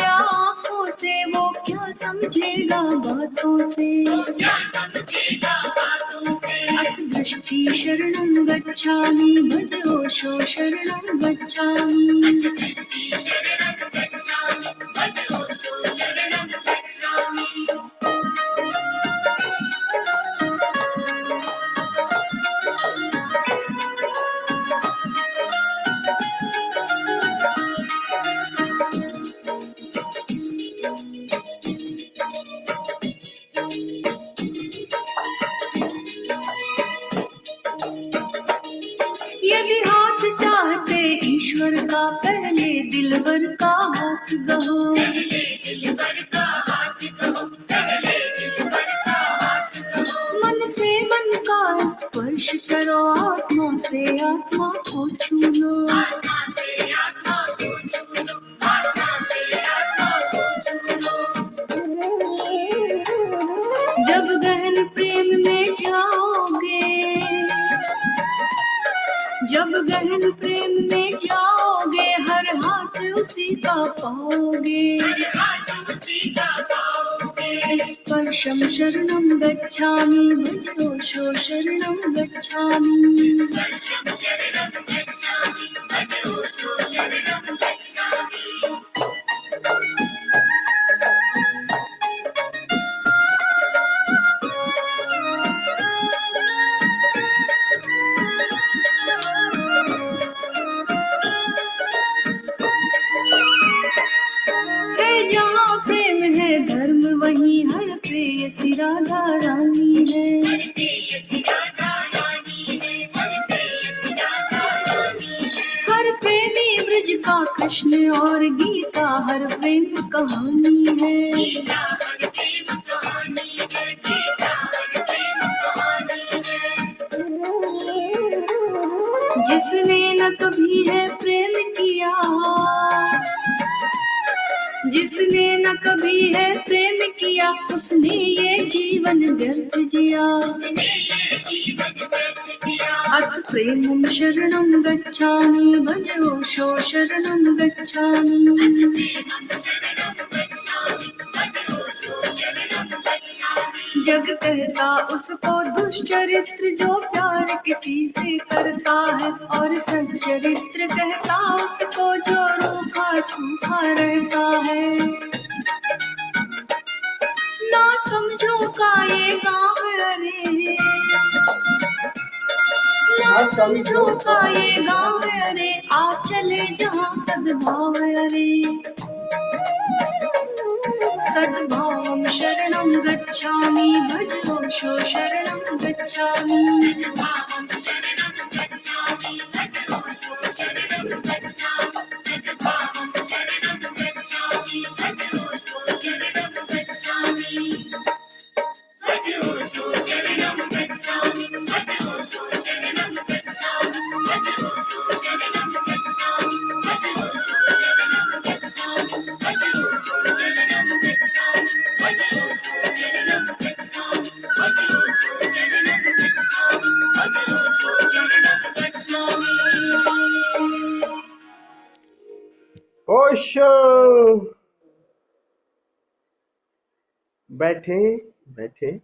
गया आंखों से, वो क्या समझेगा बातों से। अतदृष्टि शरणं गच्छामि, भज ओशो शरणं गच्छामि। यदि हाथ चाहते ईश्वर का, पहले दिलबर का हाथ गहो। मन से मन का स्पर्श करो, आत्मा से आत्मा को छू लो। जब गहन प्रेम में जाओगे, जब गहन प्रेम में जाओगे, हर हाथ उसी का पाओगे। स्पर्शं शरणं गच्छामि, भज ओशो शरणं गच्छामि। है जहाँ प्रेम है धर्म, वहीं हर प्रेयसी राधा रानी है। हर प्रेमी ब्रज का कृष्ण और गीता हर प्रेम कहानी है। जिसने न कभी है प्रेम किया, जिसने न कभी है प्रेम किया, उसने ये जीवन व्यर्थ जिया। अथ प्रेमं शरणं गच्छामि, भज ओशो शरणं गच्छामि। जग कहता उसको दुष्चरित्र, जो प्यार किसी से करता है, और सच्चरित्र कहता उसको जो रूखा सूखा रहता है। ना समझो का ये गाँव अरे, ना समझो का ये गाँव अरे, आ चले जहाँ सद्भाव अरे। सद्भावं शरणं गच्छामि, भज ओशो शरणं गच्छामि। ओशो। बैठे बैठे।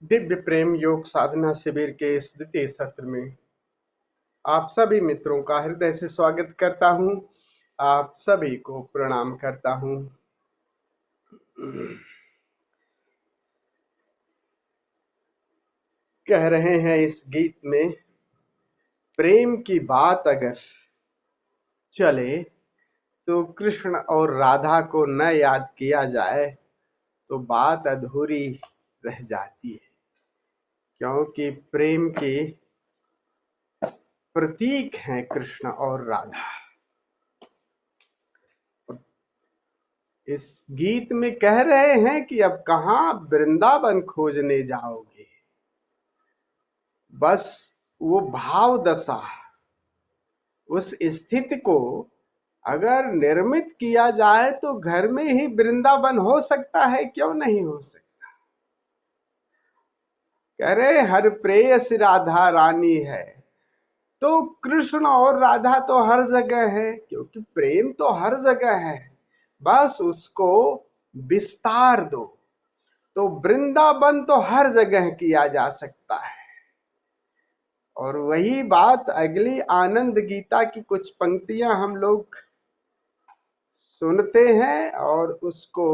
दिव्य प्रेम योग साधना शिविर के इस द्वितीय सत्र में आप सभी मित्रों का हृदय से स्वागत करता हूं। आप सभी को प्रणाम करता हूं। कह रहे हैं इस गीत में, प्रेम की बात अगर चले तो कृष्ण और राधा को न याद किया जाए तो बात अधूरी रह जाती है, क्योंकि प्रेम के प्रतीक हैं कृष्ण और राधा। इस गीत में कह रहे हैं कि अब कहाँ वृंदावन खोजने जाओगे, बस वो भाव दशा, उस स्थिति को अगर निर्मित किया जाए तो घर में ही वृंदावन हो सकता है, क्यों नहीं हो सकता। कह रहे हर प्रेयसी राधा रानी है, तो कृष्ण और राधा तो हर जगह है, क्योंकि प्रेम तो हर जगह है, बस उसको विस्तार दो तो वृंदावन तो हर जगह किया जा सकता है। और वही बात अगली आनंद गीता की कुछ पंक्तियां हम लोग सुनते हैं और उसको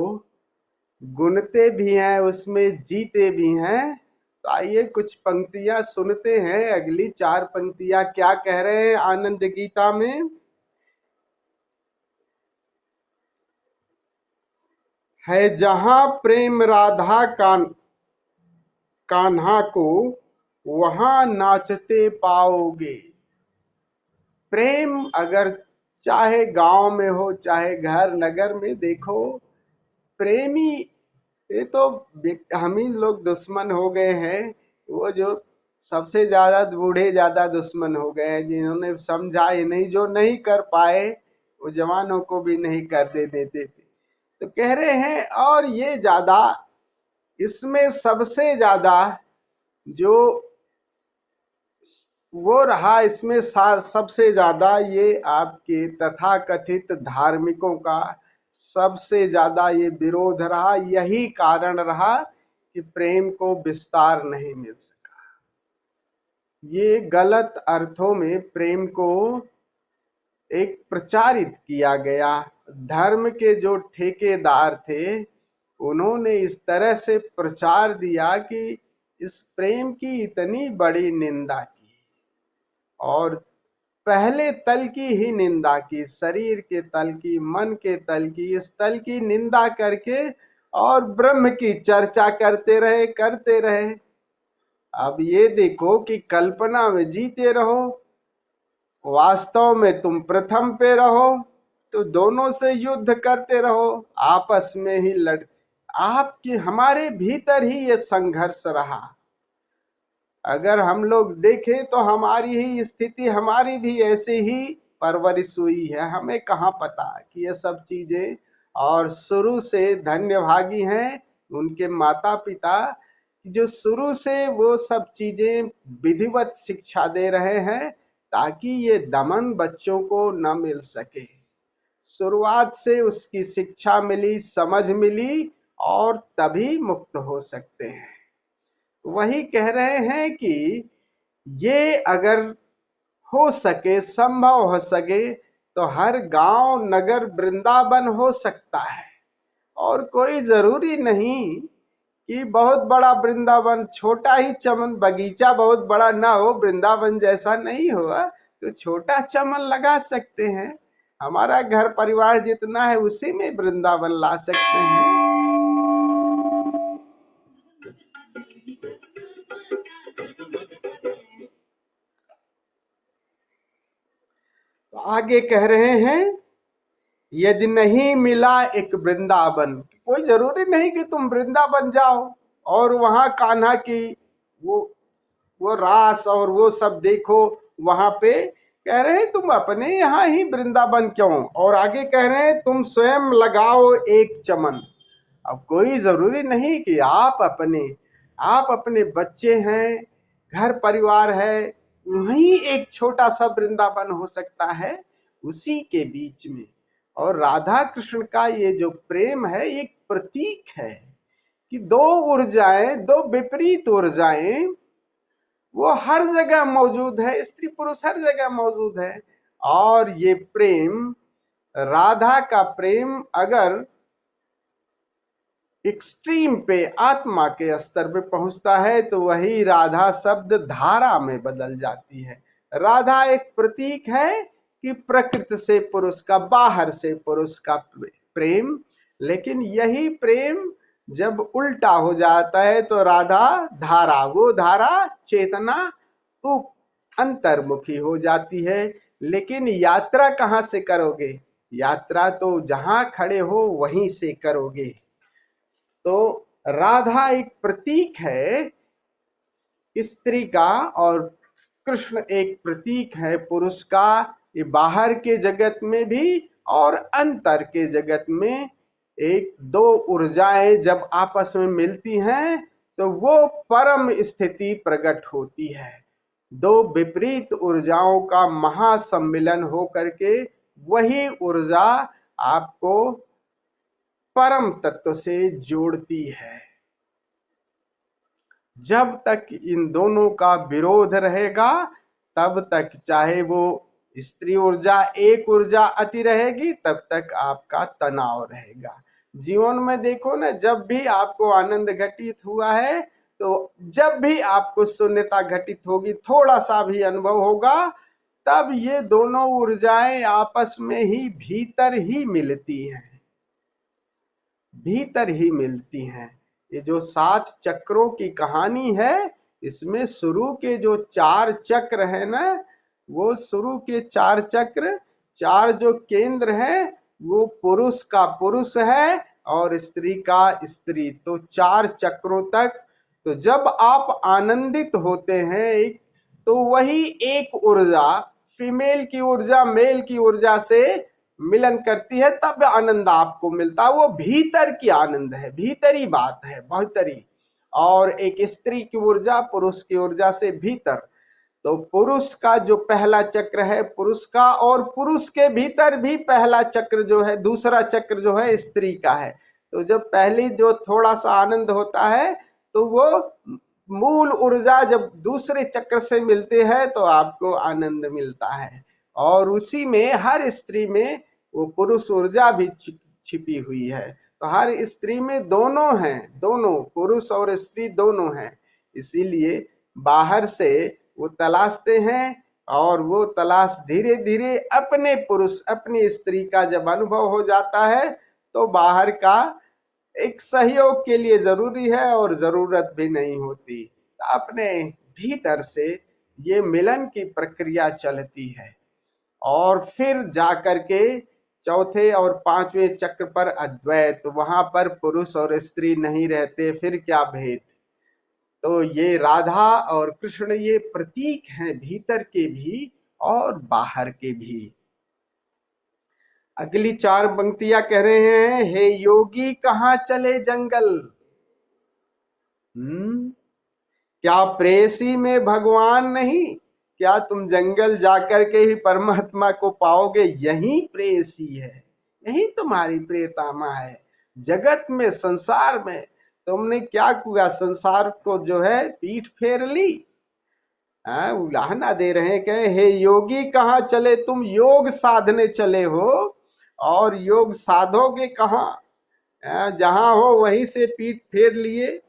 गुनते भी हैं, उसमें जीते भी हैं। तो आइए कुछ पंक्तियां सुनते हैं। अगली 4 पंक्तियां क्या कह रहे हैं आनंद गीता में। है जहां प्रेम राधा कान्हा को वहां नाचते पाओगे। प्रेम अगर चाहे गांव में हो चाहे घर नगर में, देखो प्रेमी, ये तो हम ही लोग दुश्मन हो गए हैं। वो जो सबसे ज्यादा बूढ़े ज्यादा दुश्मन हो गए हैं, जिन्होंने समझा ही नहीं, जो नहीं कर पाए वो जवानों को भी नहीं कर दे देते थे। तो कह रहे हैं और ये ज्यादा, इसमें सबसे ज्यादा जो वो रहा, इसमें सबसे ज्यादा ये आपके तथाकथित धार्मिकों का सबसे ज्यादा ये विरोध रहा। यही कारण रहा कि प्रेम को विस्तार नहीं मिल सका। ये गलत अर्थों में प्रेम को एक प्रचारित किया गया। धर्म के जो ठेकेदार थे उन्होंने इस तरह से प्रचार दिया कि इस प्रेम की इतनी बड़ी निंदा की और पहले तल की ही निंदा की, शरीर के तल की, मन के तल की, इस तल की निंदा करके और ब्रह्म की चर्चा करते रहे। अब ये देखो कि कल्पना में जीते रहो, वास्तव में तुम प्रथम पे रहो, तो दोनों से युद्ध करते रहो, आपस में ही लड़। आपकी हमारे भीतर ही ये संघर्ष रहा। अगर हम लोग देखें तो हमारी ही स्थिति, हमारी भी ऐसे ही परवरिश हुई है। हमें कहाँ पता कि ये सब चीजें, और शुरू से धन्यभागी हैं उनके माता पिता जो शुरू से वो सब चीजें विधिवत शिक्षा दे रहे हैं ताकि ये दमन बच्चों को न मिल सके। शुरुआत से उसकी शिक्षा मिली, समझ मिली, और तभी मुक्त हो सकते हैं। वही कह रहे हैं कि ये अगर हो सके, संभव हो सके, तो हर गांव नगर वृंदावन हो सकता है। और कोई जरूरी नहीं कि बहुत बड़ा वृंदावन, छोटा ही चमन बगीचा बहुत बड़ा ना हो, वृंदावन जैसा नहीं हुआ तो छोटा चमन लगा सकते हैं। हमारा घर परिवार जितना है उसी में वृंदावन ला सकते हैं। आगे कह रहे हैं यदि नहीं मिला एक वृंदावन, कोई जरूरी नहीं कि तुम वृंदावन जाओ और वहां कान्हा की वो रास और वो सब देखो। वहां पे कह रहे हैं तुम अपने यहाँ ही वृंदावन क्यों। और आगे कह रहे हैं तुम स्वयं लगाओ एक चमन। अब कोई जरूरी नहीं कि आप अपने बच्चे हैं, घर परिवार है, वहीं एक छोटा सा वृंदावन हो सकता है उसी के बीच में। और राधा कृष्ण का ये जो प्रेम है एक प्रतीक है कि दो ऊर्जाएं, दो विपरीत ऊर्जाएं वो हर जगह मौजूद है, स्त्री पुरुष हर जगह मौजूद है। और ये प्रेम, राधा का प्रेम अगर एक्सट्रीम पे, आत्मा के स्तर पे पहुंचता है तो वही राधा शब्द धारा में बदल जाती है। राधा एक प्रतीक है कि प्रकृति से पुरुष का, बाहर से पुरुष का प्रेम। लेकिन यही प्रेम जब उल्टा हो जाता है तो राधा धारा, वो धारा चेतना अंतर्मुखी हो जाती है। लेकिन यात्रा कहाँ से करोगे? यात्रा तो जहां खड़े हो वहीं से करोगे। तो राधा एक प्रतीक है स्त्री का और कृष्ण एक प्रतीक है पुरुष का। ये बाहर के जगत में भी और अंतर के जगत में एक दो ऊर्जाएं जब आपस में मिलती हैं तो वो परम स्थिति प्रकट होती है। दो विपरीत ऊर्जाओं का महासम्मिलन हो करके वही ऊर्जा आपको परम तत्व से जोड़ती है। जब तक इन दोनों का विरोध रहेगा तब तक, चाहे वो स्त्री ऊर्जा एक ऊर्जा अति रहेगी, तब तक आपका तनाव रहेगा। जीवन में देखो ना, जब भी आपको आनंद घटित हुआ है तो जब भी आपको शून्यता घटित होगी, थोड़ा सा भी अनुभव होगा, तब ये दोनों ऊर्जाएं आपस में ही भीतर ही मिलती हैं, भीतर ही मिलती हैं। ये जो 7 चक्रों की कहानी है, इसमें शुरू के जो 4 चक्र है ना, वो शुरू के 4 चक्र, 4 जो केंद्र हैं, वो पुरुष का पुरुष है और स्त्री का स्त्री। तो 4 चक्रों तक, तो जब आप आनंदित होते हैं तो वही एक ऊर्जा, फीमेल की ऊर्जा मेल की ऊर्जा से मिलन करती है, तब आनंद आपको मिलता है। वो भीतर की आनंद है, भीतरी बात है, भीतरी। और एक स्त्री की ऊर्जा पुरुष की ऊर्जा से भीतर। तो पुरुष का जो पहला चक्र है पुरुष का, और पुरुष के भीतर भी पहला चक्र जो है, दूसरा चक्र जो है स्त्री का है। तो जब पहली जो थोड़ा सा आनंद होता है तो वो मूल ऊर्जा जब दूसरे चक्र से मिलते हैं तो आपको आनंद मिलता है। और उसी में हर स्त्री में वो पुरुष ऊर्जा भी छिपी हुई है। तो हर स्त्री में दोनों हैं, दोनों पुरुष और स्त्री दोनों हैं। इसीलिए बाहर से वो तलाशते हैं और वो तलाश धीरे धीरे अपने पुरुष अपनी स्त्री का जब अनुभव हो जाता है तो बाहर का एक सहयोग के लिए जरूरी है और जरूरत भी नहीं होती। अपने भीतर से ये मिलन की प्रक्रिया चलती है और फिर जाकर के चौथे और पांचवें चक्र पर अद्वैत, वहां पर पुरुष और स्त्री नहीं रहते, फिर क्या भेद। तो ये राधा और कृष्ण ये प्रतीक हैं भीतर के भी और बाहर के भी। अगली 4 पंक्तियां कह रहे हैं, हे योगी कहाँ चले जंगल। क्या प्रेयसी में भगवान नहीं? क्या तुम जंगल जाकर के ही परमात्मा को पाओगे? यही प्रेयसी है, यही तुम्हारी प्रियतमा है। जगत में, संसार में तुमने क्या किया? संसार को जो है पीठ फेर ली। उलाहना दे रहे हैं कि हे योगी कहाँ चले, तुम योग साधने चले हो और योग साधोगे कहाँ? जहां हो वहीं से पीठ फेर लिए।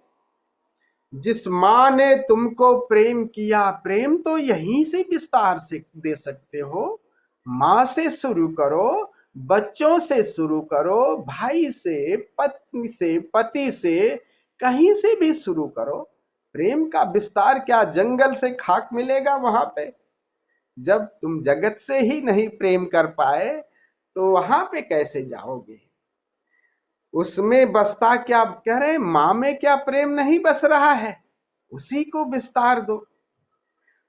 जिस माँ ने तुमको प्रेम किया, प्रेम तो यहीं से विस्तार से दे सकते हो। माँ से शुरू करो, बच्चों से शुरू करो, भाई से, पत्नी से, पति से, कहीं से भी शुरू करो। प्रेम का विस्तार क्या जंगल से खाक मिलेगा वहां पे? जब तुम जगत से ही नहीं प्रेम कर पाए तो वहां पे कैसे जाओगे? उसमें बसता क्या, कह रहे माँ में क्या प्रेम नहीं बस रहा है? उसी को विस्तार दो।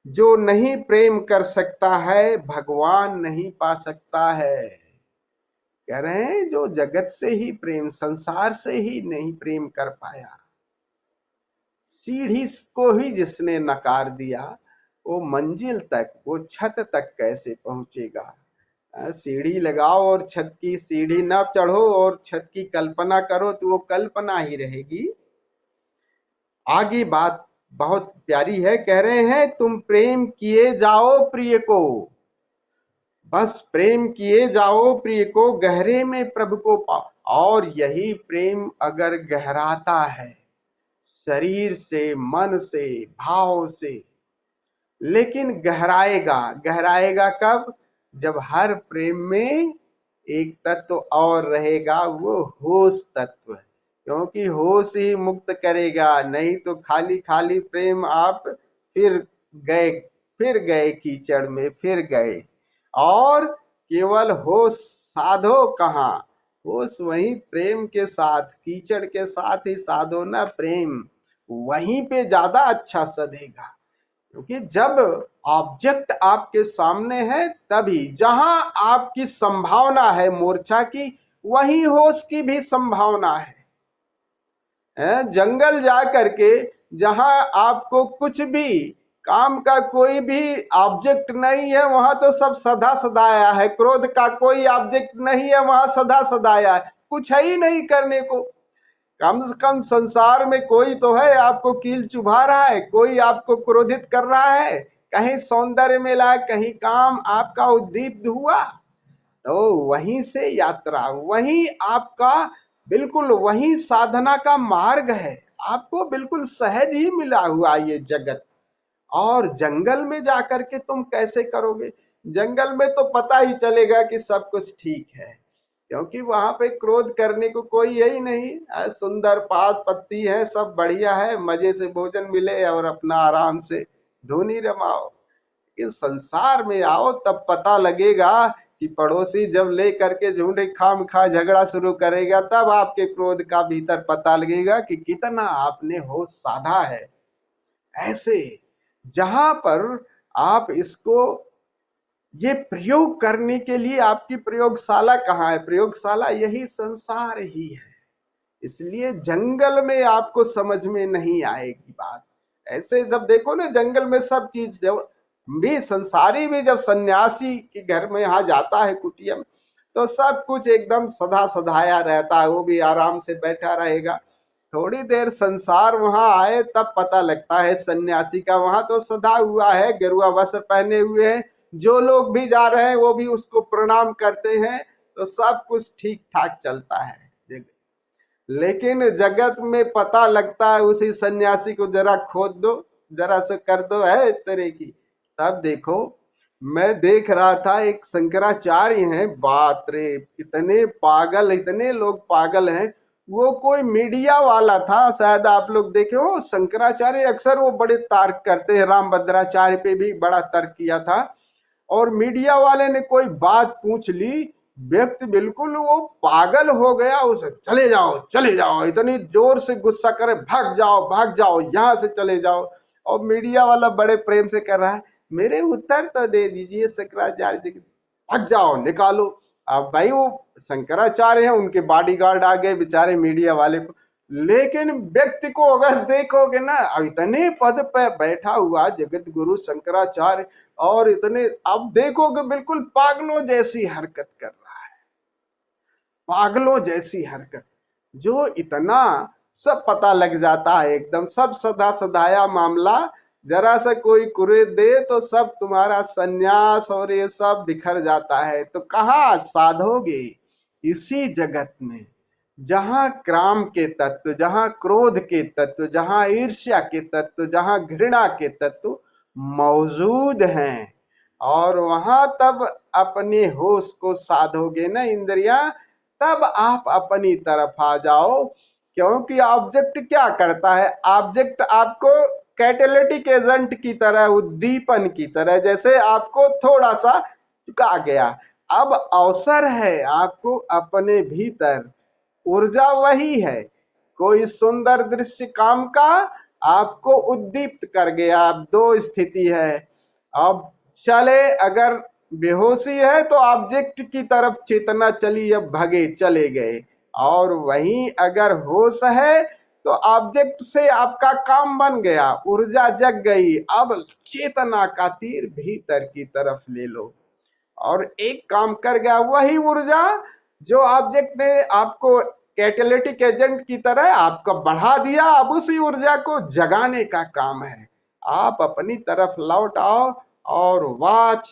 जो नहीं प्रेम कर सकता है भगवान नहीं पा सकता है। कह रहे हैं जो जगत से ही प्रेम, संसार से ही नहीं प्रेम कर पाया, सीढ़ी को ही जिसने नकार दिया, वो मंजिल तक, वो छत तक कैसे पहुंचेगा? सीढ़ी लगाओ और छत की सीढ़ी ना चढ़ो और छत की कल्पना करो तो वो कल्पना ही रहेगी। आगे बात बहुत प्यारी है, कह रहे हैं तुम प्रेम किए जाओ प्रिय को, बस प्रेम किए जाओ प्रिय को, गहरे में प्रभु को पाओ। और यही प्रेम अगर गहराता है शरीर से, मन से, भाव से, लेकिन गहराएगा, गहराएगा कब? जब हर प्रेम में एक तत्व और रहेगा, वो होश तत्व है, क्योंकि होश ही मुक्त करेगा। नहीं तो खाली खाली प्रेम आप फिर गए, फिर गए कीचड़ में, फिर गए। और केवल होश साधो कहाँ, होश वहीं प्रेम के साथ, कीचड़ के साथ ही साधो ना प्रेम, वहीं पे ज्यादा अच्छा सधेगा। क्योंकि जब ऑब्जेक्ट आपके सामने है, तभी जहां आपकी संभावना है मोर्चा की, वहीं होश की भी संभावना है। जंगल जा करके जहां आपको कुछ भी काम का कोई भी ऑब्जेक्ट नहीं है, वहां तो सब सदा सदाया है। क्रोध का कोई ऑब्जेक्ट नहीं है, वहां सदा सदाया है, कुछ है ही नहीं करने को। कम से कम संसार में कोई तो है आपको कील चुभा रहा है, कोई आपको क्रोधित कर रहा है, कहीं सौंदर्य मिला, कहीं काम आपका उद्दीप्त हुआ। तो वहीं से यात्रा, वहीं आपका बिल्कुल वही साधना का मार्ग है, आपको बिल्कुल सहज ही मिला हुआ ये जगत। और जंगल में जाकर के तुम कैसे करोगे? जंगल में तो पता ही चलेगा कि सब कुछ ठीक है, क्योंकि वहां पे क्रोध करने को कोई है ही नहीं। सुंदर पात पत्ती है, सब बढ़िया है, मजे से भोजन मिले और अपना आराम से धुनी रमाओ। इस संसार में आओ तब पता लगेगा कि पड़ोसी जब ले करके झूठे खाम खा झगड़ा शुरू करेगा, तब आपके क्रोध का भीतर पता लगेगा कि कितना आपने होश साधा है। ऐसे जहां पर आप इसको, ये प्रयोग करने के लिए आपकी प्रयोगशाला कहाँ है? प्रयोगशाला यही संसार ही है। इसलिए जंगल में आपको समझ में नहीं आएगी बात। ऐसे जब देखो ना जंगल में सब चीज, जब भी संसारी भी जब सन्यासी के घर में यहाँ जाता है कुटिया में, तो सब कुछ एकदम सदा सधाया रहता है, वो भी आराम से बैठा रहेगा। थोड़ी देर संसार वहां आए तब पता लगता है सन्यासी का वहां तो सदा हुआ है, गेरुआ वस्त्र पहने हुए हैं, जो लोग भी जा रहे हैं वो भी उसको प्रणाम करते हैं, तो सब कुछ ठीक ठाक चलता है। लेकिन जगत में पता लगता है उसी सन्यासी को जरा खोद दो, जरा से कर दो है इस तरह की, तब देखो। मैं देख रहा था एक शंकराचार्य हैं, बाप रे इतने पागल, इतने लोग पागल हैं। वो कोई मीडिया वाला था, शायद आप लोग देखे हो। शंकराचार्य अक्सर वो बड़े तर्क करते हैं, रामभद्राचार्य पे भी बड़ा तर्क किया था। और मीडिया वाले ने कोई बात पूछ ली, व्यक्ति बिल्कुल वो पागल हो गया, उसे चले जाओ चले जाओ, इतनी जोर से गुस्सा करे, भाग जाओ यहाँ से चले जाओ। और मीडिया वाला बड़े प्रेम से कर रहा है, मेरे उत्तर तो दे दीजिए शंकराचार्य जी, भाग जाओ निकालो। अब भाई वो शंकराचार्य हैं, उनके बॉडीगार्ड आ गए बेचारे मीडिया वाले को। लेकिन व्यक्ति को अगर देखोगे ना, इतने पद पर बैठा हुआ जगत गुरु शंकराचार्य, और इतने अब देखोगे बिल्कुल पागलों जैसी हरकत कर रहा है, पागलों जैसी हरकत। जो इतना सब पता लग जाता है, एकदम सब सदा सदाया मामला, जरा सा कोई कुरे दे तो सब तुम्हारा सन्यास और ये सब बिखर जाता है। तो कहाँ साधोगे? इसी जगत में जहां क्राम के तत्व, जहां क्रोध के तत्व, जहां ईर्ष्या के तत्व, जहां घृणा के तत्व मौजूद हैं, और वहां तब अपने होश को साधोगे ना इंद्रिया, तब आप अपनी तरफ आ जाओ। क्योंकि ऑब्जेक्ट क्या करता है? ऑब्जेक्ट आपको कैटेलिटिक एजेंट की तरह, उद्दीपन की तरह, जैसे आपको थोड़ा सा चुका गया, अब अवसर है आपको अपने भीतर, ऊर्जा वही है। कोई सुंदर दृश्य काम का आपको उद्दीप्त कर गया। अब दो स्थिति है, अब चले, अगर बेहोशी है तो ऑब्जेक्ट की तरफ चेतना चली, अब भगे चले गए। और वहीं अगर होश है तो ऑब्जेक्ट से आपका काम बन गया, ऊर्जा जग गई, अब चेतना का तीर भीतर की तरफ ले लो, और एक काम कर गया। वही ऊर्जा जो ऑब्जेक्ट ने आपको कैटेलिटिक एजेंट की तरह आपका बढ़ा दिया, अब उसी ऊर्जा को जगाने का काम है। आप अपनी तरफ लौट आओ और वाच,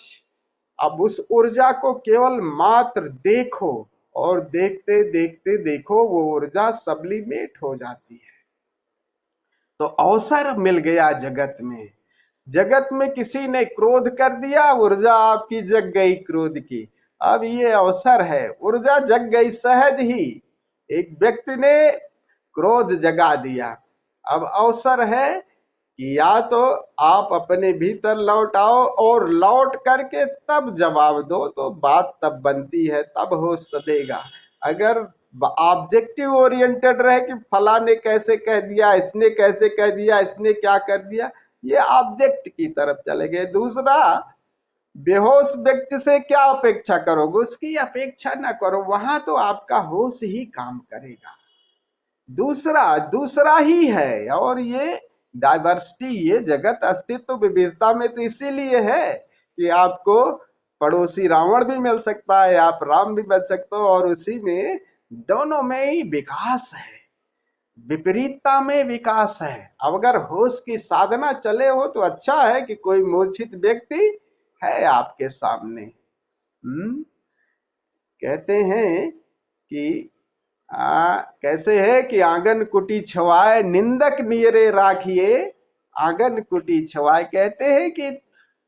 अब उस ऊर्जा को केवल मात्र देखो, और देखते देखते देखो वो ऊर्जा सब्लिमेट हो जाती है। तो अवसर मिल गया जगत में, जगत में किसी ने क्रोध कर दिया, ऊर्जा आपकी जग गई क्रोध की। अब ये अवसर है, ऊर्जा जग गई सहज ही। एक व्यक्ति ने क्रोध जगा दिया, अब अवसर है कि या तो आप अपने भीतर लौट आओ और लौट करके तब जवाब दो, तो बात तब बनती है, तब होश सधेगा। अगर ऑब्जेक्टिव ओरिएंटेड रहे कि फला ने कैसे कह दिया, इसने कैसे कह दिया, इसने क्या कर दिया, ये ऑब्जेक्ट की तरफ चले गए। दूसरा, बेहोश व्यक्ति से क्या अपेक्षा करोगे, उसकी अपेक्षा ना करो, वहां तो आपका होश ही काम करेगा। दूसरा दूसरा ही है। और ये डाइवर्सिटी, ये जगत अस्तित्व विविधता में तो इसीलिए है कि आपको पड़ोसी रावण भी मिल सकता है, आप राम भी बन सकते हो, और उसी में दोनों में ही विकास है, विपरीतता में विकास है। अब अगर होश की साधना चले हो तो अच्छा है कि कोई मूर्छित व्यक्ति है आपके सामने। कहते हैं कि कैसे है कि आंगन कुटी छवाए निंदक नियरे राखिए। आंगन कुटी छवाए, कहते हैं कि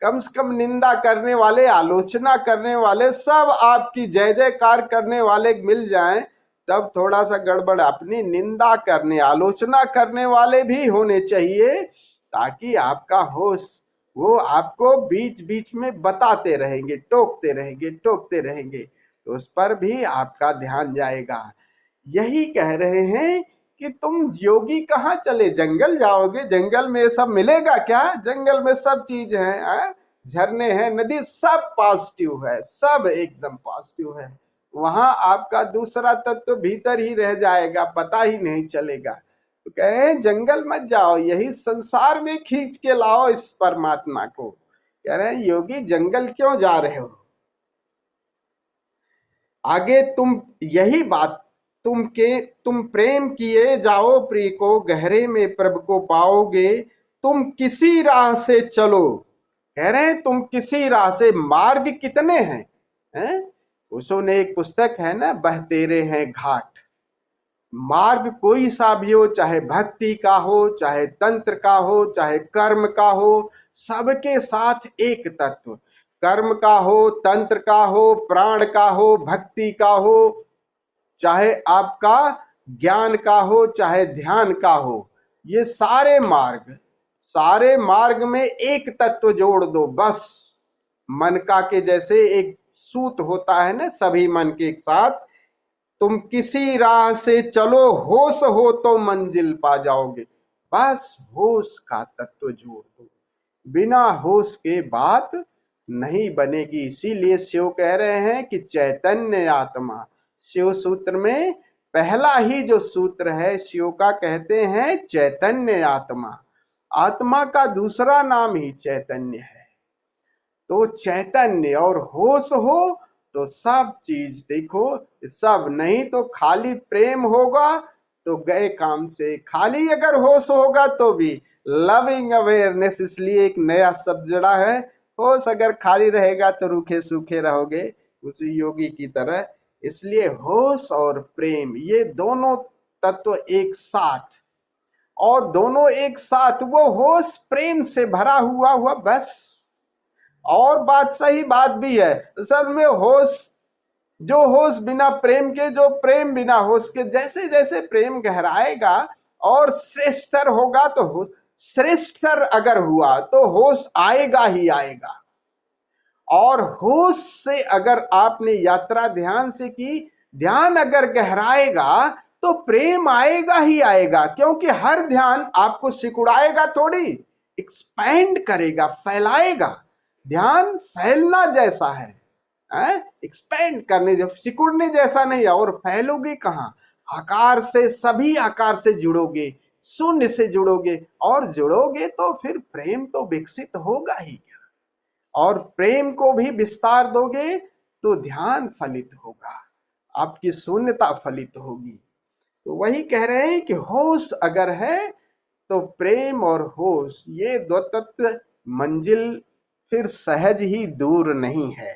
कम से कम निंदा करने वाले, आलोचना करने वाले, सब आपकी जय जयकार करने वाले मिल जाएं तब थोड़ा सा गड़बड़। अपनी निंदा करने, आलोचना करने वाले भी होने चाहिए, ताकि आपका होश, वो आपको बीच बीच में बताते रहेंगे, टोकते रहेंगे, टोकते रहेंगे, तो उस पर भी आपका ध्यान जाएगा। यही कह रहे हैं कि तुम योगी कहाँ चले, जंगल जाओगे, जंगल में सब मिलेगा क्या? जंगल में सब चीज है, झरने हैं, नदी, सब पॉजिटिव है, सब एकदम पॉजिटिव है। वहां आपका दूसरा तत्व भीतर ही रह जाएगा, पता ही नहीं चलेगा। तो कह रहे हैं जंगल मत जाओ, यही संसार में खींच के लाओ इस परमात्मा को। कह रहे हैं योगी जंगल क्यों जा रहे हो? आगे तुम यही बात, तुम प्रेम किए जाओ प्रिय को, गहरे में प्रभु को पाओगे। तुम किसी राह से चलो, कह रहे हैं तुम किसी राह से, मार्ग कितने हैं? उसो ने एक पुस्तक है ना, बह तेरे हैं घाट। मार्ग कोई सा भी हो, चाहे भक्ति का हो, चाहे तंत्र का हो, चाहे कर्म का हो, सबके साथ एक तत्व, कर्म का हो, तंत्र का हो, प्राण का हो, भक्ति का हो, चाहे आपका ज्ञान का हो, चाहे ध्यान का हो, ये सारे मार्ग में एक तत्व जोड़ दो बस। मन का के जैसे एक सूत होता है ना, सभी मन के एक साथ, तुम किसी राह से चलो, होश हो तो मंजिल पा जाओगे। बस होश का तत्व जोड़ दो, बिना होश के बात नहीं बनेगी। इसीलिए शिव कह रहे हैं कि चैतन्य आत्मा, शिव सूत्र में पहला ही जो सूत्र है शिव का, कहते हैं चैतन्य आत्मा। आत्मा का दूसरा नाम ही चैतन्य है। तो चैतन्य और होश हो तो सब चीज देखो, सब नहीं तो खाली प्रेम होगा तो गए काम से, खाली अगर होश होगा तो भी लविंग अवेयरनेस, इसलिए एक नया शब्द जड़ा है। होश अगर खाली रहेगा तो रूखे सूखे रहोगे, उसी योगी की तरह। इसलिए होश और प्रेम, ये दोनों तत्व एक साथ, और दोनों एक साथ, वो होश प्रेम से भरा हुआ बस। और बात सही बात भी है, असल में होश, जो होश बिना प्रेम के, जो प्रेम बिना होश के, जैसे जैसे प्रेम गहराएगा और श्रेष्ठतर होगा, तो श्रेष्ठतर अगर हुआ तो होश आएगा ही आएगा। और होश से अगर आपने यात्रा ध्यान से की, ध्यान अगर गहराएगा तो प्रेम आएगा ही आएगा, क्योंकि हर ध्यान आपको सिकुड़ाएगा थोड़ी, एक्सपैंड करेगा, फैलाएगा। ध्यान फैलना जैसा है, एक्सपेंड करने, जब सिकुड़ने जैसा नहीं है। और फैलोगे कहाँ? आकार से, सभी आकार से जुड़ोगे, शून्य से जुड़ोगे, और जुड़ोगे तो फिर प्रेम तो विकसित होगा ही, और प्रेम को भी विस्तार दोगे तो ध्यान फलित होगा, आपकी शून्यता फलित होगी। तो वही कह रहे हैं कि होश अगर है तो प्रेम और होश, ये दो तत्व, मंजिल फिर सहज ही दूर नहीं है।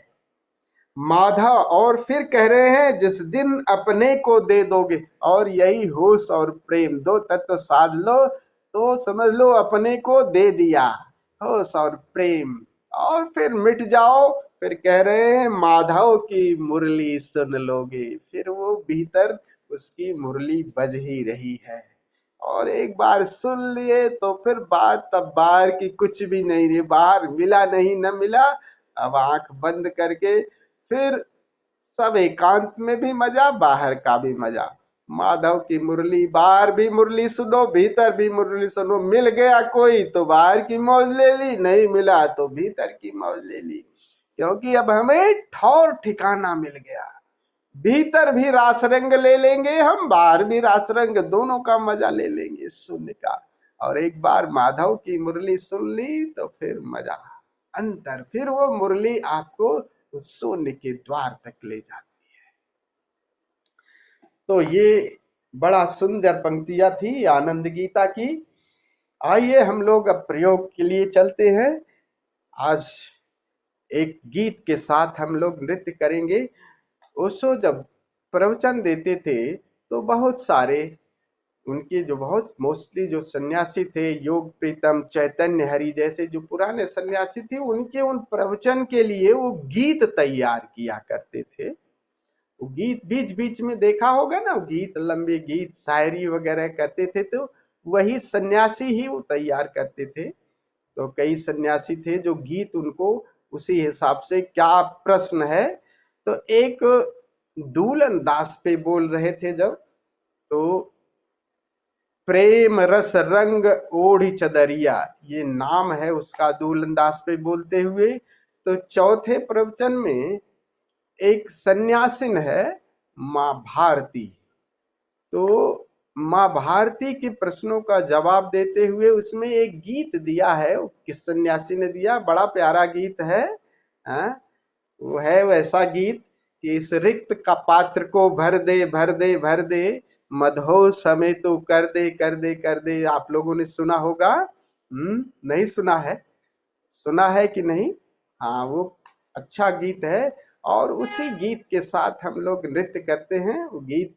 माधव, और फिर कह रहे हैं जिस दिन अपने को दे दोगे, और यही होश और प्रेम दो तत्व साध लो तो समझ लो अपने को दे दिया। होश और प्रेम, और फिर मिट जाओ। फिर कह रहे हैं माधव की मुरली सुन लोगे, फिर वो भीतर उसकी मुरली बज ही रही है। और एक बार सुन लिए तो फिर बात तब बाहर की कुछ भी नहीं रही। बाहर मिला नहीं न मिला, अब आंख बंद करके फिर सब एकांत में भी मजा, बाहर का भी मजा। माधव की मुरली, बाहर भी मुरली सुनो, भीतर भी मुरली सुनो। मिल गया कोई तो बाहर की मौज ले ली, नहीं मिला तो भीतर की मौज ले ली। क्योंकि अब हमें ठौर ठिकाना मिल गया। भीतर भी रास रंग ले लेंगे हम, बाहर भी रास रंग, दोनों का मजा ले लेंगे शून्य का। और एक बार माधव की मुरली सुन ली तो फिर मजा अंतर, फिर वो मुरली आपको उस शून्य के द्वार तक ले जाती है। तो ये बड़ा सुंदर पंक्तियां थी आनंद गीता की। आइए हम लोग अब प्रयोग के लिए चलते हैं। आज एक गीत के साथ हम लोग नृत्य करेंगे। ओशो जब प्रवचन देते थे तो बहुत सारे उनके जो बहुत मोस्टली जो सन्यासी थे, योग प्रीतम, चैतन्य हरि जैसे जो पुराने सन्यासी थे, उनके उन प्रवचन के लिए वो गीत तैयार किया करते थे। वो गीत बीच बीच में देखा होगा ना, गीत, लंबे गीत, शायरी वगैरह करते थे, तो वही सन्यासी ही वो तैयार करते थे। तो कई सन्यासी थे जो गीत उनको उसी हिसाब से, क्या प्रश्न है। तो एक दूलन दास पे बोल रहे थे जब, तो प्रेम रस रंग ओढ़ी चदरिया, ये नाम है उसका दूलन दास पे बोलते हुए। तो चौथे प्रवचन में एक सन्यासिन है माँ भारती, तो माँ भारती के प्रश्नों का जवाब देते हुए उसमें एक गीत दिया है। किस सन्यासी ने दिया, बड़ा प्यारा गीत है। वो है वैसा गीत कि इस रिक्त का पात्र को भर दे भर दे भर दे, मधो समय तो कर दे कर दे कर दे। आप लोगों ने सुना होगा, नहीं सुना है? सुना है कि नहीं? हाँ, वो अच्छा गीत है। और उसी गीत के साथ हम लोग नृत्य करते हैं। वो गीत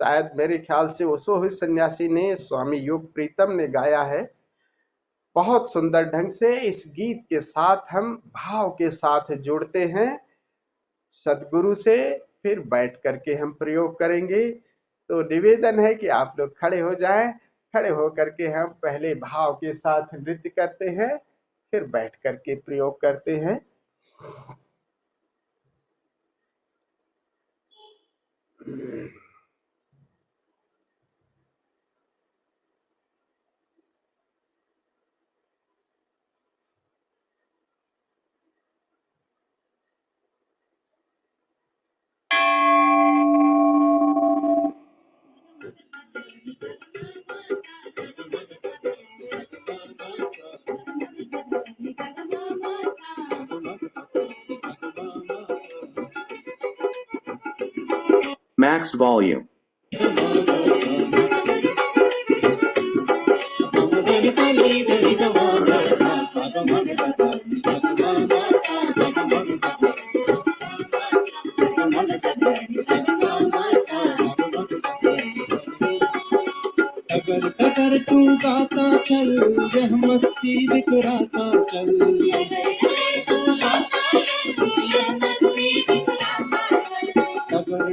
शायद मेरे ख्याल से ओशो ही सन्यासी ने, स्वामी योग प्रीतम ने गाया है बहुत सुंदर ढंग से। इस गीत के साथ हम भाव के साथ जुड़ते हैं सदगुरु से, फिर बैठ करके हम प्रयोग करेंगे। तो निवेदन है कि आप लोग खड़े हो जाएं। खड़े हो करके हम पहले भाव के साथ नृत्य करते हैं, फिर बैठ करके प्रयोग करते हैं। Max volume. अगर तू गाता चल, यह मस्ती बिखराता चल।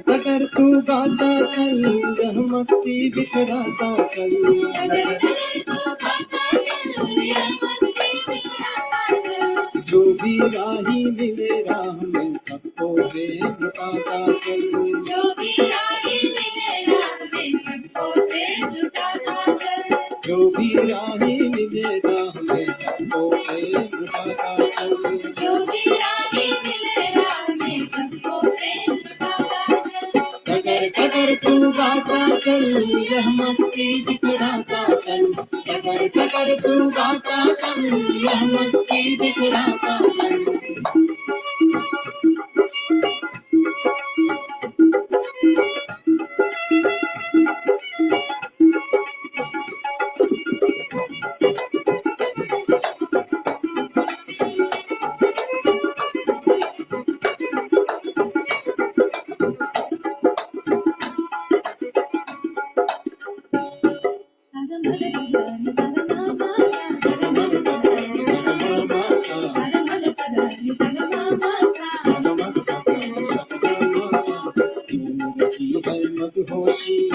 अगर तू गाता चल, यह मस्ती बिखराता चल। जो भी राही मिले राह में, सबको प्रेम लुटाता चल। जो भी राही मिले राह में, सबको प्रेम लुटाता चल। जो भी राही मिले राह में, सबको प्रेम लुटाता चल। जो भी राही मिले राह में, सबको प्रेम लुटाता चल। अगर तू गाता चल, यह मस्ती बिखराता चल। अगर तू गाता चल, यह मस्ती बिखराता चल।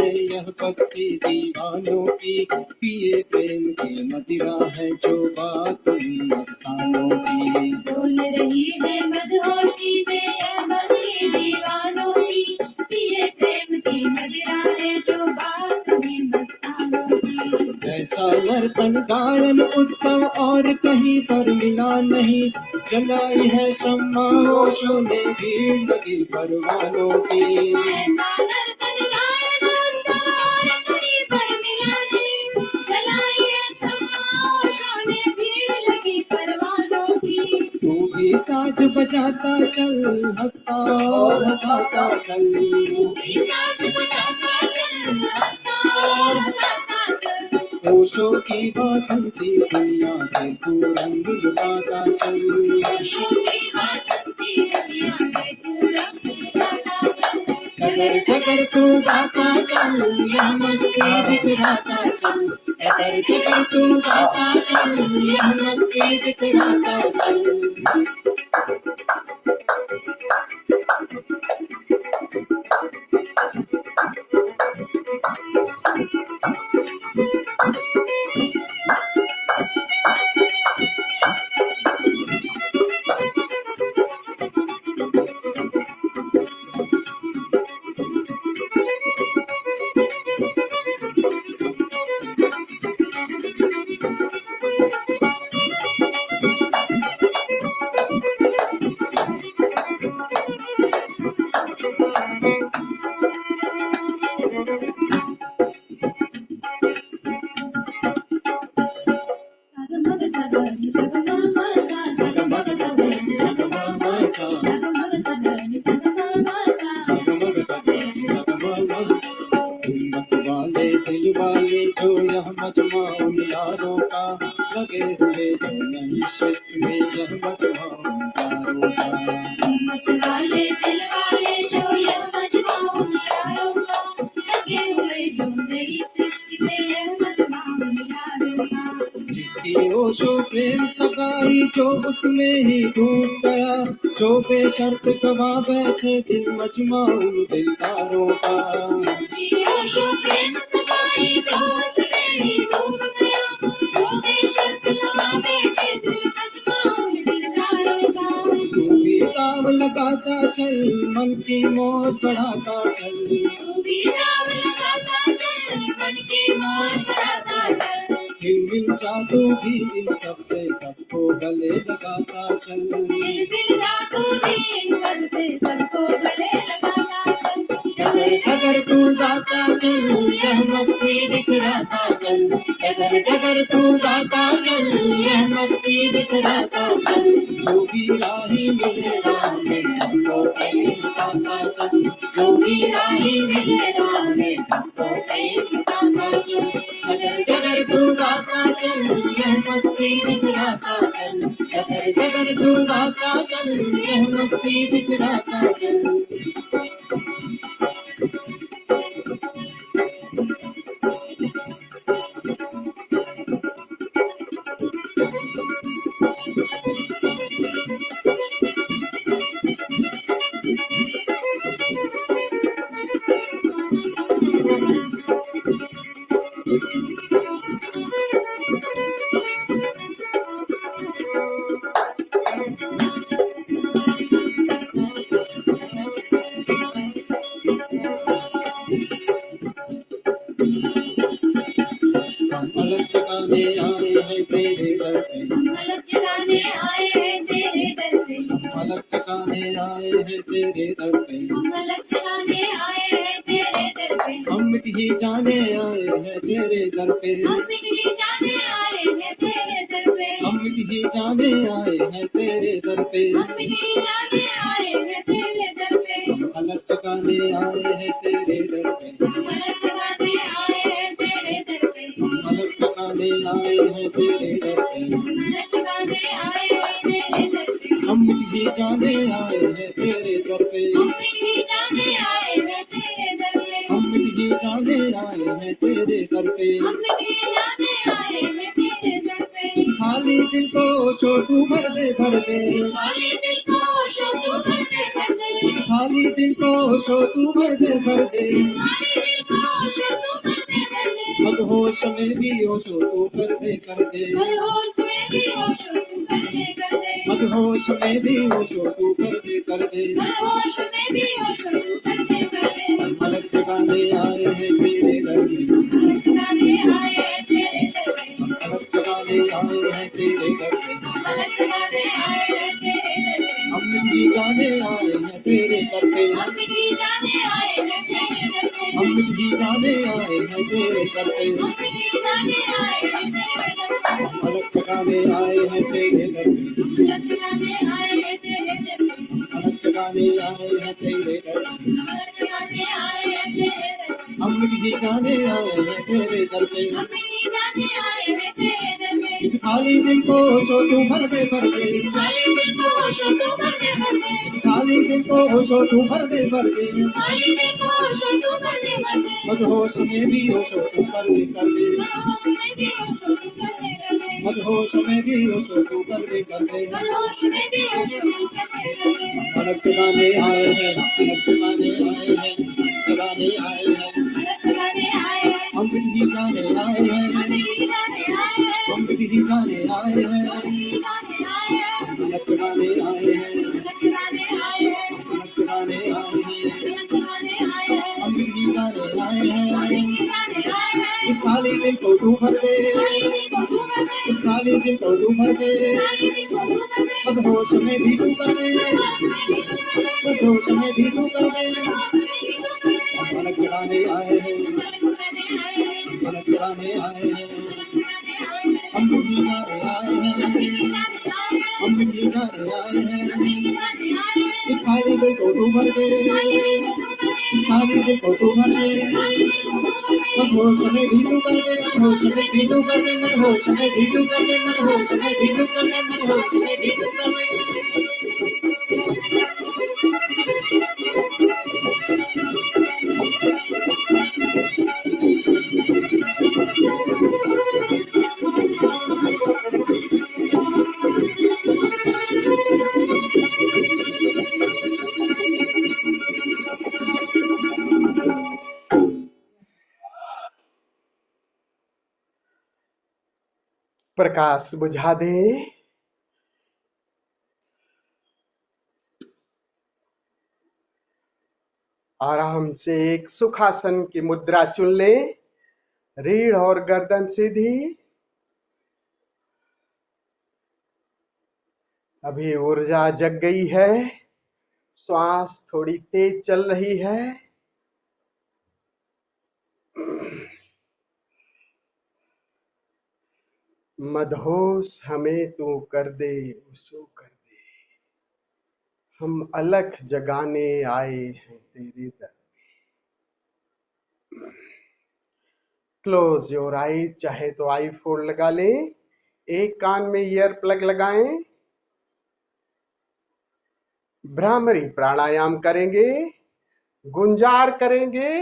है यह बस्ती दीवानों की, पिए प्रेम की मदिरा है जो बात मस्तानों की। बोल रही है मदहोशी में यह बस्ती दीवानों की, पिए प्रेम की मदिरा है जो बात में मस्तानों की। ऐसा नर्तन गायन उत्सव और कहीं पर मिला नहीं, जलाई है शम्मा होशों ने भीड़ लगी परवानों की। ऐसा नर्तन गायन उत्सव और कहीं पर मिला नहीं, जलाई है शम्मा होशों ने भीड़ लगी परवानों की। तू भी साज बजाता चल, हंसता और हंसाता चल। तू भी साज बजाता चल, हंसता और हंसाता चल। होशों की बासंती दुनिया के तू रंग लुटाता चल। होशों की बासंती दुनिया के तू रंग लुटाता चल। डगर डगर तू गाता चल, यह मस्ती बिखराता चल। डगर डगर तू गाता चल, यह मस्ती बिखराता चल। हिम्मत वाले दिल वाले जो यह मजमा उन यारों का, लगे हुए जो नहीं शिस्त में यह मजमा उन यारों का। हिम्मत वाले दिल वाले जो यह मजमा उन यारों का, लगे हुए जो नई सृष्टि में यह मजमा उन यारों का। जिसकी ओशो प्रेम सगाई जो उसमें ही डूब गया, जो बेशर्त गवा बैठे दिल मजमा उन दिलदारों का। जिसकी ओशो प्रेम सगाई जो उसमें ही डूब गया, जो बेशर्त गवा बैठे दिल मजमा उन दिलदारों का। तू भी दाव लगाता चल, मन की मौज बढ़ाता चल। तू भी दाव लगाता चल, मन की मौज बढ़ाता चल। हिल जादू भी इन सबसे सबको गले लगाता चल। जादू भी इन सबसे सबको गले लगाता चल। डगर तू गाता चल, यह मस्ती बिखराता चल। डगर तू गाता चल, यह मस्ती बिखराता चल। जो भी राही मिले राह में सबको प्रेम लुटाता चल। जो भी राही मिले राह में सबको प्रेम लुटाता चल। डगर तू गाता चल, यह मस्ती बिखराता चल। डगर तू गाता चल, यह मस्ती बिखराता चल। अलग जगाने आए हैं तेरे दर पे, अलग जगाने आए हैं तेरे दर पे। अलग जगाने आए हैं तेरे दर पे। अलग जगाने आए हैं तेरे दर पे। हम ही जाने आए हैं तेरे दर पे। हम ही जाने आए हैं तेरे दर पे। हम ही जाने आए हैं तेरे दर पे। हम ही जाने आए हैं तेरे दर पे। अलग जगाने आए हैं तेरे दर पे। अलग जगाने आए हैं तेरे दर पे। अलग जगाने आए हैं तेरे दर पे। अलग जगाने आए हैं तेरे दर पे। हम ही जाने आए हैं तेरे दर पे। हम ही जाने आए हैं तेरे दर पे। हम ही जाने आए हैं तेरे दर पे। हम ही जाने आए हैं तेरे दर पे। खाली दिल को छोटू भर दे भर दे। खाली दिल को छोटू भर दे भर दे। खाली दिल को छोटू भर दे भर दे। खाली दिल को मदहोश में भी होशो तू कर दे मदहोश में भी होशो तू कर दे मदहोश में भी होशो तू कर दे मदहोश में भी होशो तू कर दे मलक जगाने आए हैं तेरे घर में जगाने आए हैं तेरे घर में मलक जगाने आए हैं तेरे घर में जगाने आए हैं तेरे घर में हम भी गाने आए हैं तेरे घर पे हम भी जाने आए हैं तेरे घर में हम भी गाने आए हैं तेरे घर पे हम भी जाने आए हैं तेरे घर में मलक जगाने आए हैं तेरे घर में जगाने आए हैं तेरे घर में मलक जगाने आए हैं तेरे घर में जगाने आए हैं तेरे घर में हम भी गाने आए हैं तेरे घर पे हम भी जाने आए हैं तेरे घर में इस खाली दिल को छोटू भर दे खाली दिल को होशो तू कर दे खाली दिल को छोटू भर दे खाली दिल को होशो तू कर दे मदहोश में भी होशो तू कर दे मदहोश में भी होशो तू कर दे मलक जगाने आए हैं जगाने आए हैं हम भी गाने आए हैं हम भी गाने आए हैं मलक जगाने आए हैं मलक जगाने आए हैं हम भी गाने आए हैं इस खाली दिल को तू भर दे इस खाली दिल को तू भर दे मदहोश में भी तू कर दे मदहोश में भी तू कर दे मलक जगाने आए हैं मलक जगाने आए हैं हम भी गाने आए हैं हम भी गाने आए हैं इस खाली दिल को तू भर दे इस खाली दिल को तू भर दे मदहोश में भी तू कर दे मदहोश में भी तू कर दे मदहोश में भी तू कर दे मदहोश में भी तू कर दे मदहोश में भी तू कर दे प्रकाश बुझा दे। आराम से एक सुखासन की मुद्रा चुन ले। रीढ़ और गर्दन सीधी। अभी ऊर्जा जग गई है। श्वास थोड़ी तेज चल रही है। मदहोश हमें तू कर दे उसको कर दे। हम अलख जगाने आए हैं तेरे दर। Close your eyes. चाहे तो आई फोल्ड लगा लें। एक कान में ईयर प्लग लगाएं। भ्रामरी प्राणायाम करेंगे। गुंजार करेंगे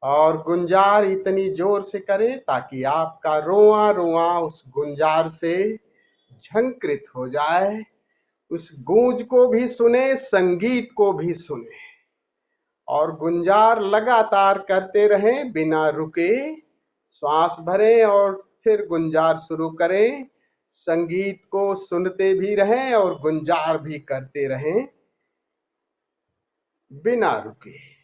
और गुंजार इतनी जोर से करें ताकि आपका रोआ रोआ उस गुंजार से झंकृत हो जाए। उस गूंज को भी सुने, संगीत को भी सुने और गुंजार लगातार करते रहें बिना रुके। श्वास भरें और फिर गुंजार शुरू करें। संगीत को सुनते भी रहें और गुंजार भी करते रहें बिना रुके।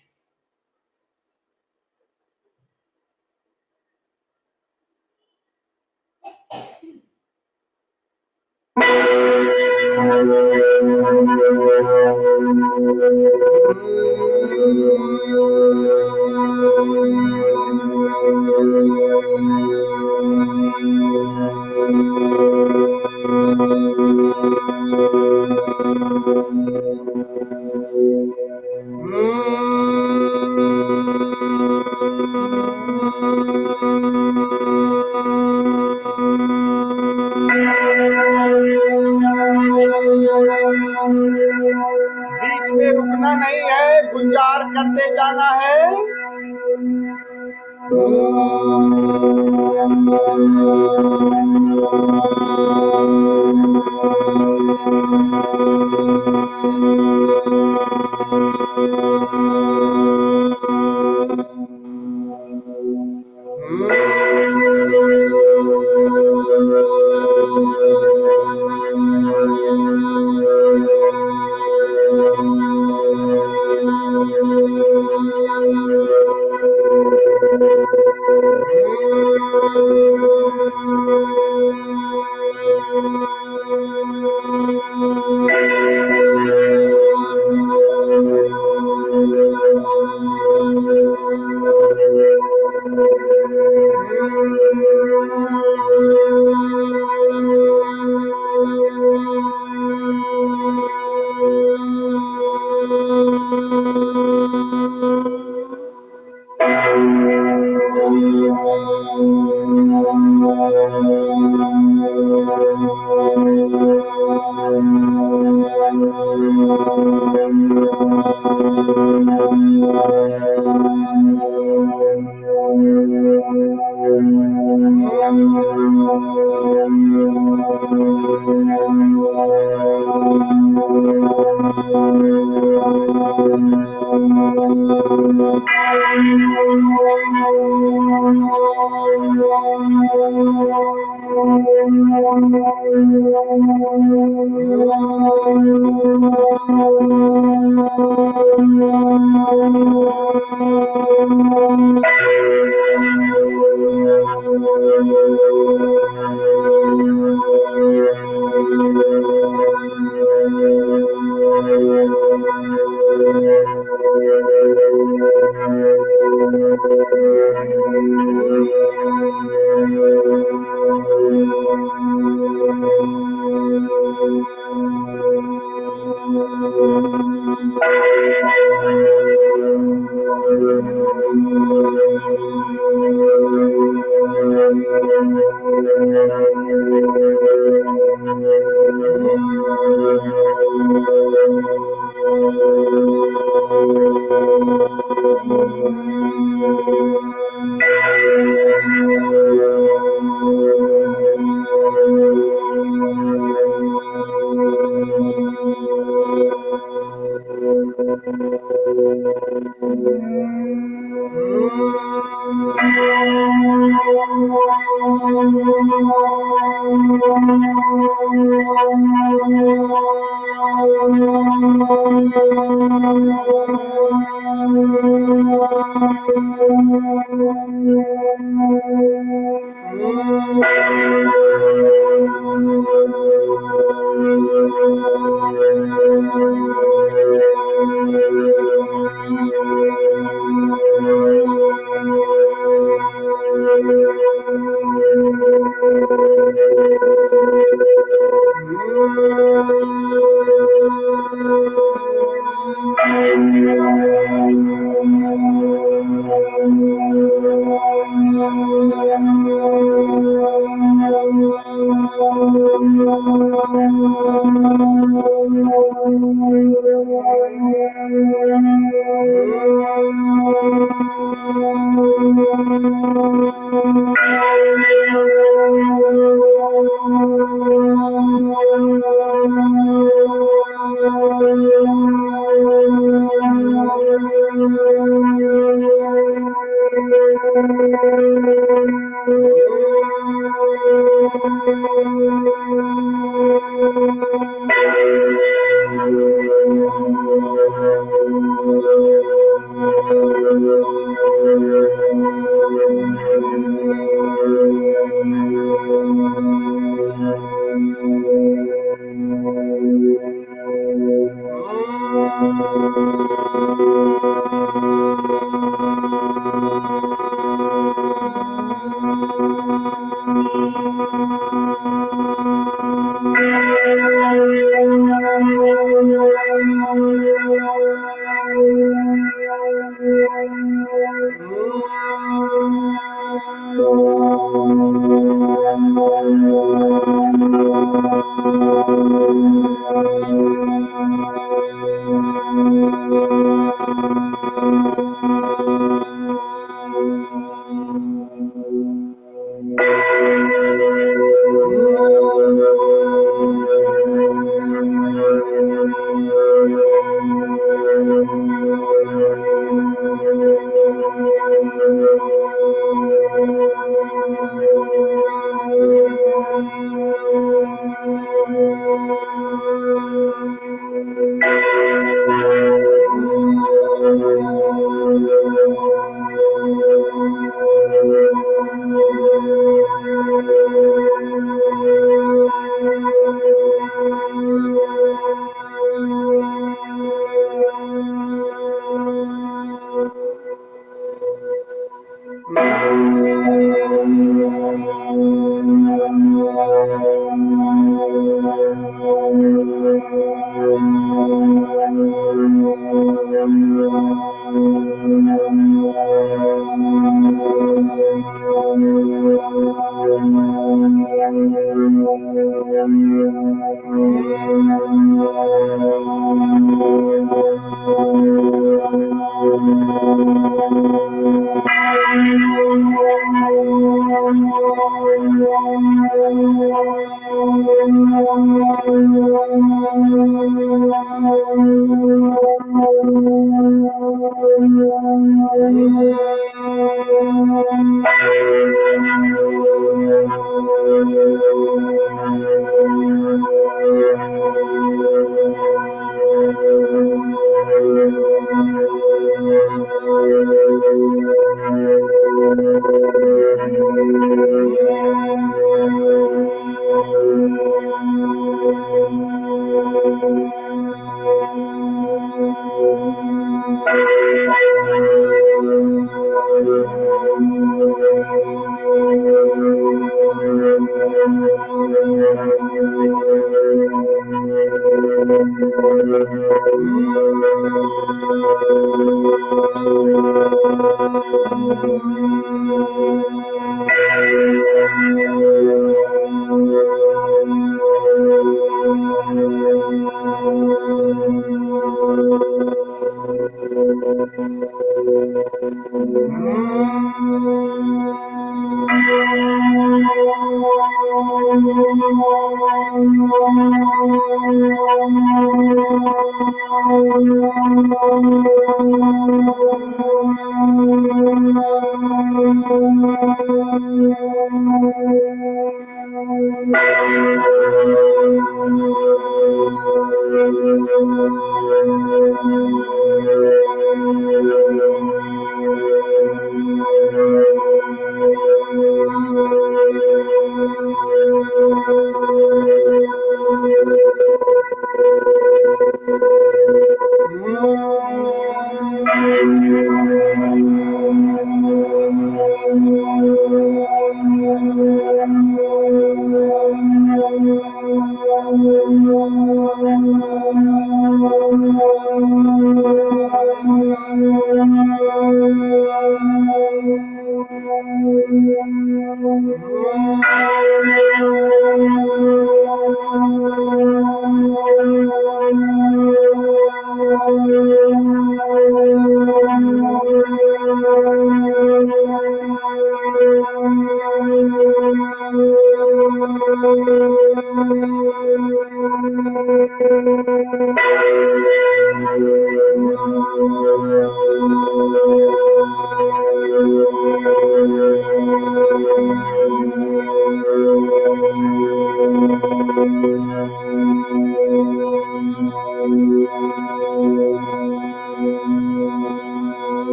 बीच में रुकना नहीं है, गुंजार करते जाना है।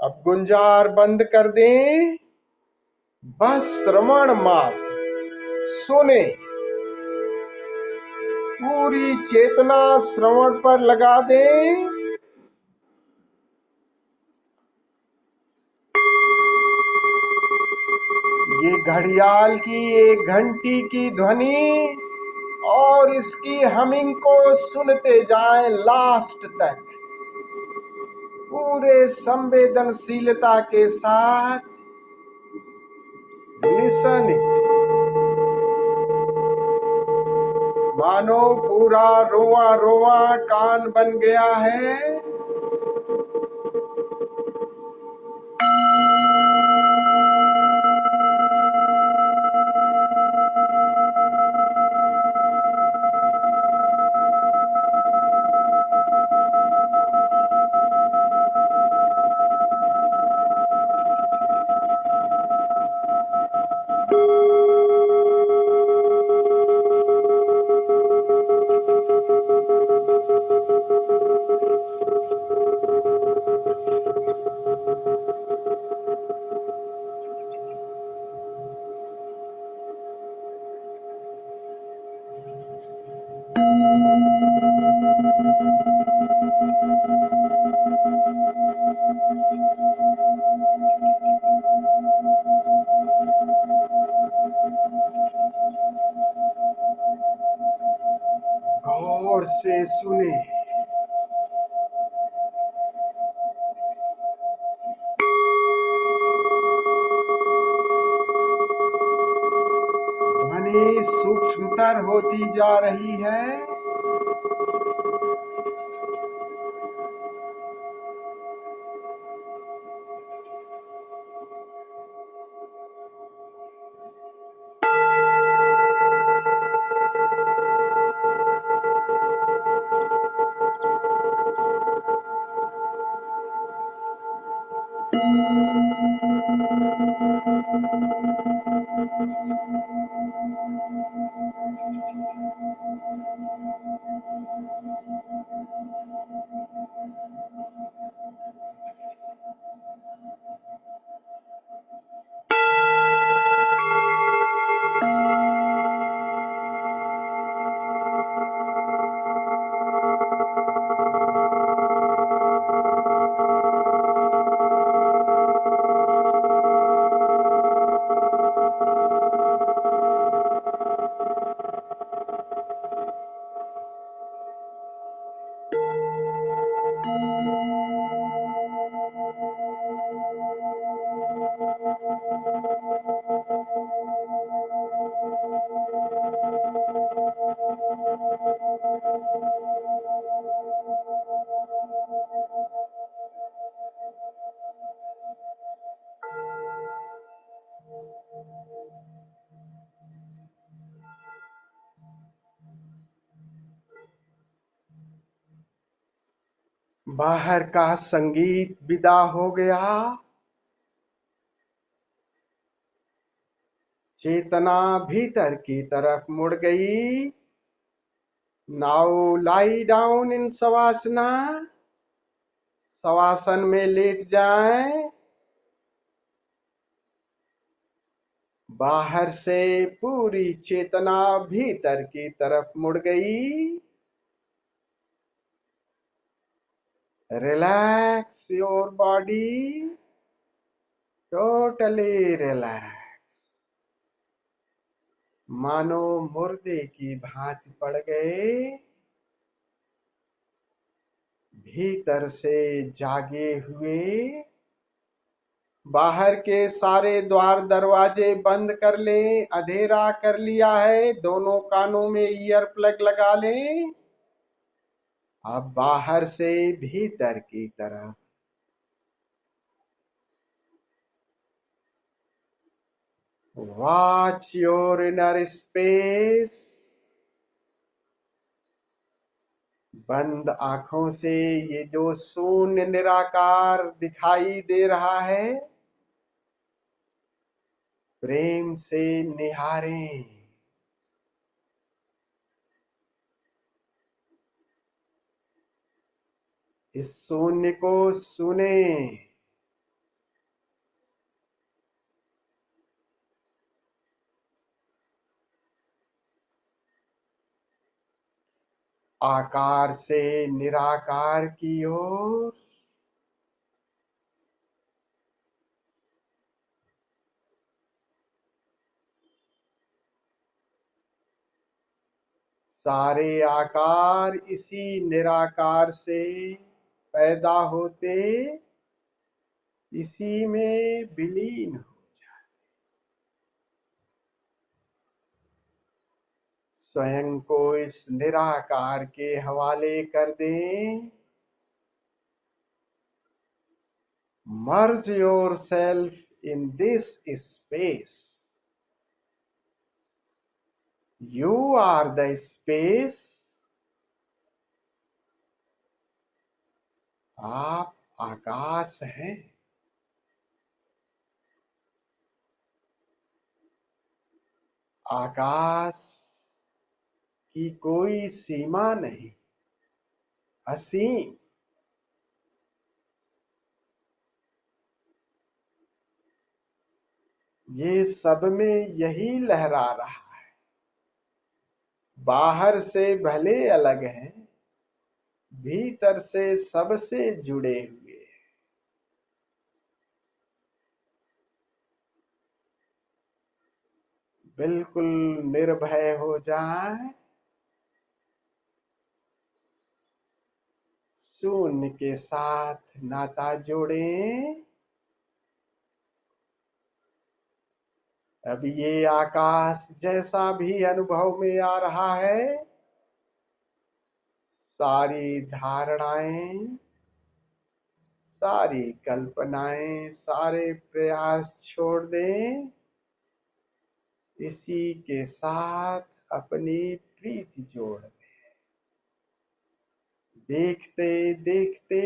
अब गुंजार बंद कर दें, बस श्रवण मात्र सुने, पूरी चेतना श्रवण पर लगा दें। ये घड़ियाल की एक घंटी की ध्वनि और इसकी हमिंग को सुनते जाएं लास्ट तक, पूरे संवेदनशीलता के साथ लिसन इट। मानो पूरा रोआ रोआ कान बन गया है। गौर से सुने, ध्वनि सूक्ष्मतर होती जा रही है। बाहर का संगीत विदा हो गया, चेतना भीतर की तरफ मुड़ गई। Now lie down in शवासना, shavasana में लेट जाएं। बाहर से पूरी चेतना भीतर की तरफ मुड़ गई। Relax your body, totally relax. मानो मुर्दे की भांति पड़ गए, भीतर से जागे हुए। बाहर के सारे द्वार दरवाजे बंद कर लें, अंधेरा कर लिया है, दोनों कानों में ईयर प्लग लगा लें। अब बाहर से भीतर की तरफ वॉच योर इनर स्पेस। बंद आंखों से ये जो शून्य निराकार दिखाई दे रहा है, प्रेम से निहारें। इस शून्य को सुने। आकार से निराकार की ओर, सारे आकार इसी निराकार से पैदा होते, इसी में विलीन हो जाए। स्वयं को इस निराकार के हवाले कर दें। Merge yourself in this space. You are the space. आप आकाश हैं। आकाश की कोई सीमा नहीं, असीम। ये सब में यही लहरा रहा है। बाहर से भले अलग हैं, भीतर से सबसे जुड़े हुए। बिल्कुल निर्भय हो जाएं। शून्य के साथ नाता जोड़ें। अब ये आकाश जैसा भी अनुभव में आ रहा है, सारी धारणाएं, सारी कल्पनाएं, सारे प्रयास छोड़ दें। इसी के साथ अपनी प्रीति जोड़ दें। देखते देखते,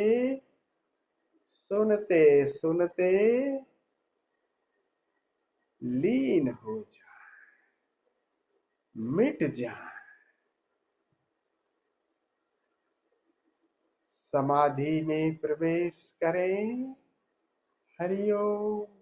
सुनते सुनते लीन हो जाए, मिट जाए। समाधि में प्रवेश करें। हरि ओम।